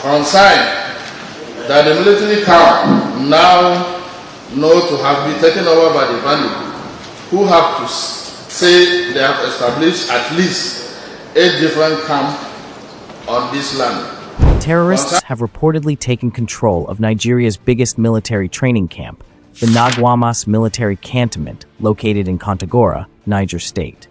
concerned that the military camp now know to have been taken over by the bandits, who have to say they have established at least 8 different camps on this land. Terrorists have reportedly taken control of Nigeria's biggest military training camp, the Nagwamas military cantonment, located in Kontagora, Niger State.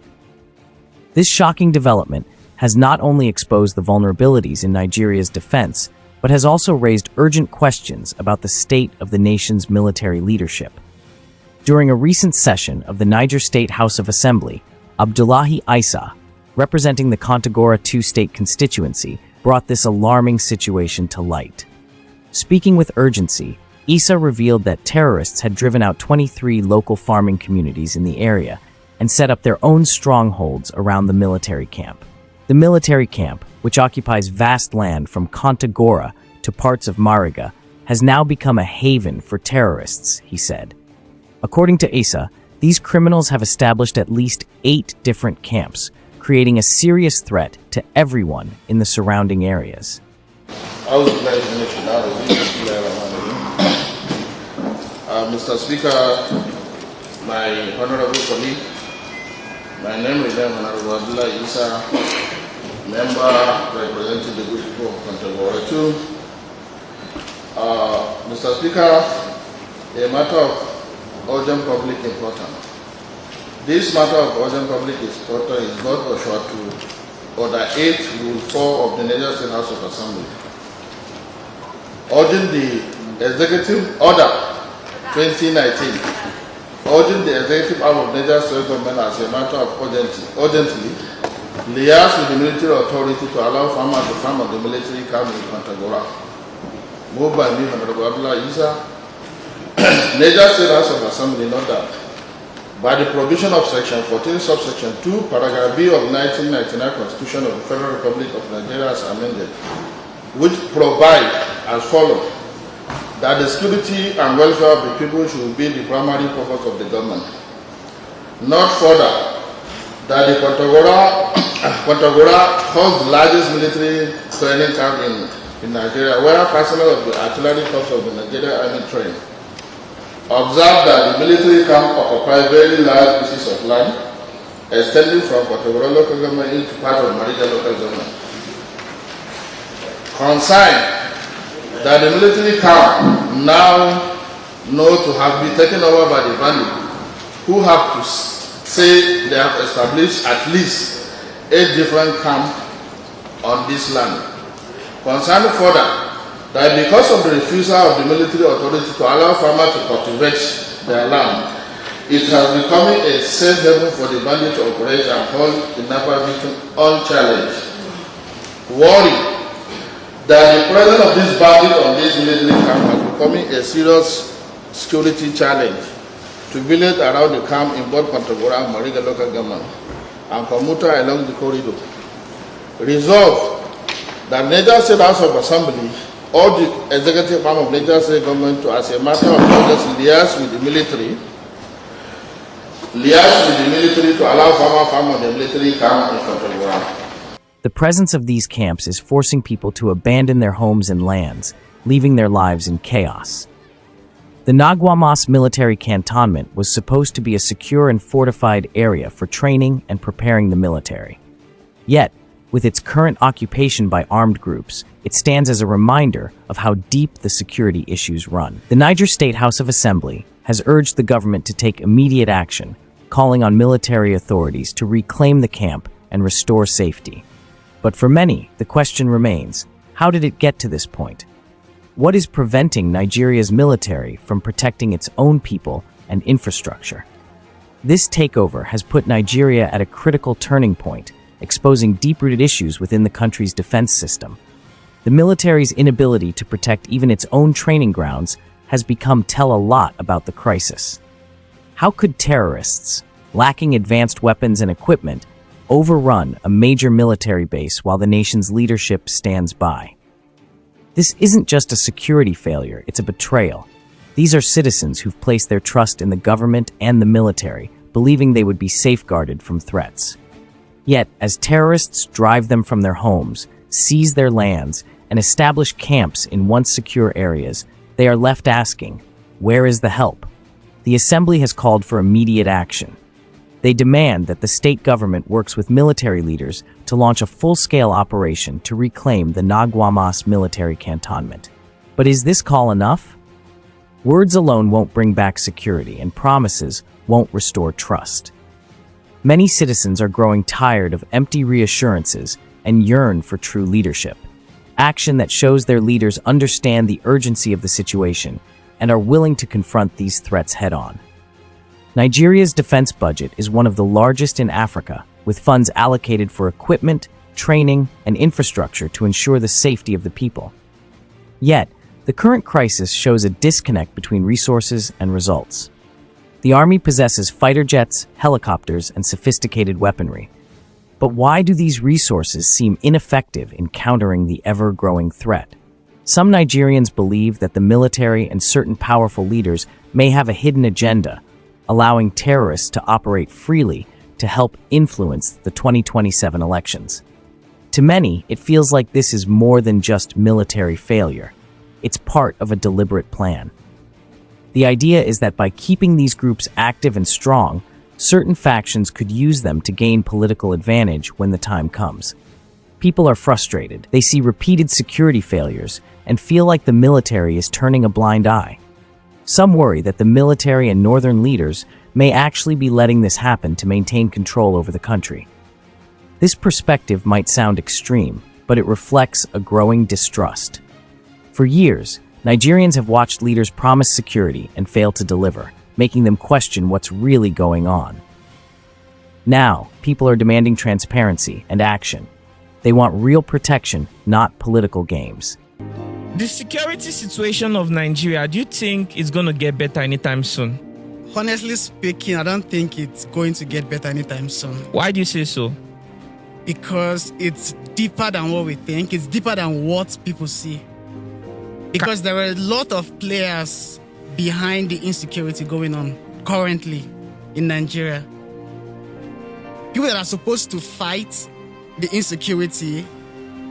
This shocking development has not only exposed the vulnerabilities in Nigeria's defense, but has also raised urgent questions about the state of the nation's military leadership. During a recent session of the Niger State House of Assembly, Abdullahi Isa, representing the Kontagora II state constituency, brought this alarming situation to light. Speaking with urgency, Isa revealed that terrorists had driven out 23 local farming communities in the area and set up their own strongholds around the military camp. The military camp, which occupies vast land from Kontagora to parts of Mariga, has now become a haven for terrorists, he said. According to Isa, these criminals have established at least 8 different camps, creating a serious threat to everyone in the surrounding areas. Mr. Speaker, my honorable colleague, my name is Honorable Abdullahi Isa, member representing the good people of Kontagora II. Mr. Speaker, a matter of urgent public importance. This matter of urgent public importance is brought ashore to Order 8, Rule 4 of the Niger State House of Assembly, urging the Executive Order 2019, urging the Executive Arm of Niger State Government as a matter of urgently liaise with the military authority to allow farmers to farm on the military camp in Kontagora. Moved by me, Honorable Abdullah Isa. Niger State House of Assembly note that by the provision of Section 14, subsection 2, paragraph B of 1999 Constitution of the Federal Republic of Nigeria as amended, which provide as follows: that the security and welfare of the people should be the primary purpose of the government. Not further, that the Kontagora holds the largest military training camp in Nigeria, where personnel of the artillery corps of the Nigerian Army train. Observe that the military camp occupies very large pieces of land, extending from Kontagora local government into part of Mariga local government. Concerned that the military camp now know to have been taken over by the bandits, who have to say they have established at least 8 different camps on this land. Concerned further that because of the refusal of the military authority to allow farmers to cultivate their land, it has become a safe haven for the bandits to operate and hold kidnapper victims unchallenged. Worry that the presence of this bandit on this military camp has become a serious security challenge to village around the camp in both Kontagora and Mariga local government and commuter along the corridor. Resolve that Niger State House of Assembly or the executive arm of Niger State government to, as a matter of urgency, liaise with the military to allow farm on the military camp in Kontagora. The presence of these camps is forcing people to abandon their homes and lands, leaving their lives in chaos. The Nagwamas military cantonment was supposed to be a secure and fortified area for training and preparing the military. Yet, with its current occupation by armed groups, it stands as a reminder of how deep the security issues run. The Niger State House of Assembly has urged the government to take immediate action, calling on military authorities to reclaim the camp and restore safety. But for many, the question remains, how did it get to this point? What is preventing Nigeria's military from protecting its own people and infrastructure? This takeover has put Nigeria at a critical turning point, exposing deep-rooted issues within the country's defense system. The military's inability to protect even its own training grounds has tell a lot about the crisis. How could terrorists, lacking advanced weapons and equipment, overrun a major military base while the nation's leadership stands by? This isn't just a security failure, it's a betrayal. These are citizens who've placed their trust in the government and the military, believing they would be safeguarded from threats. Yet, as terrorists drive them from their homes, seize their lands, and and establish camps in once secure areas, they are left asking, where is the help? The assembly has called for immediate action. They demand that the state government works with military leaders to launch a full-scale operation to reclaim the Nagwamas military cantonment. But is this call enough? Words alone won't bring back security, and promises won't restore trust. Many citizens are growing tired of empty reassurances and yearn for true leadership. Action that shows their leaders understand the urgency of the situation and are willing to confront these threats head-on. Nigeria's defense budget is one of the largest in Africa, with funds allocated for equipment, training, and infrastructure to ensure the safety of the people. Yet, the current crisis shows a disconnect between resources and results. The army possesses fighter jets, helicopters, and sophisticated weaponry. But why do these resources seem ineffective in countering the ever-growing threat? Some Nigerians believe that the military and certain powerful leaders may have a hidden agenda, allowing terrorists to operate freely to help influence the 2027 elections. To many, it feels like this is more than just military failure. It's part of a deliberate plan. The idea is that by keeping these groups active and strong, certain factions could use them to gain political advantage when the time comes. People are frustrated. They see repeated security failures and feel like the military is turning a blind eye. Some worry that the military and northern leaders may actually be letting this happen to maintain control over the country. This perspective might sound extreme, but it reflects a growing distrust. For years, Nigerians have watched leaders promise security and fail to deliver, making them question what's really going on. Now, people are demanding transparency and action. They want real protection, not political games. The security situation of Nigeria, do you think it's going to get better anytime soon? Honestly speaking, I don't think it's going to get better anytime soon. Why do you say so? Because it's deeper than what we think. It's deeper than what people see. Because there are a lot of players behind the insecurity going on currently in Nigeria. People that are supposed to fight the insecurity,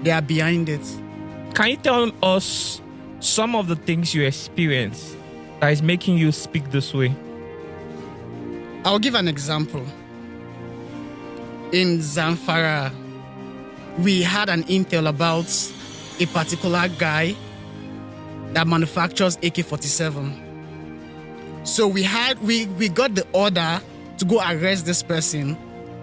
they are behind it. Can you tell us some of the things you experience that is making you speak this way? I'll give an example. In Zamfara, we had an intel about a particular guy that manufactures AK-47. So we got the order to go arrest this person.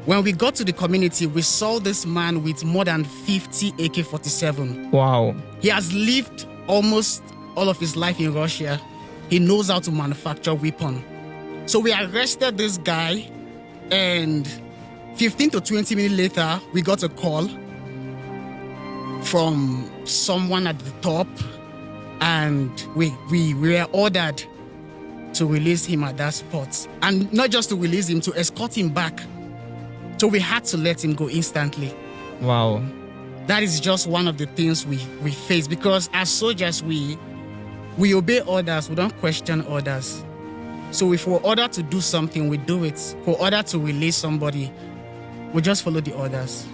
When we got to the community, we saw this man with more than 50 AK-47. Wow. He has lived almost all of his life in Russia. He knows how to manufacture weapons. So we arrested this guy, and 15 to 20 minutes later, we got a call from someone at the top, and we were ordered to release him at that spot. And not just to release him, to escort him back. So we had to let him go instantly. Wow. That is just one of the things we face, because as soldiers, we obey orders, we don't question orders. So if we're ordered to do something, we do it. For order to release somebody, we just follow the orders.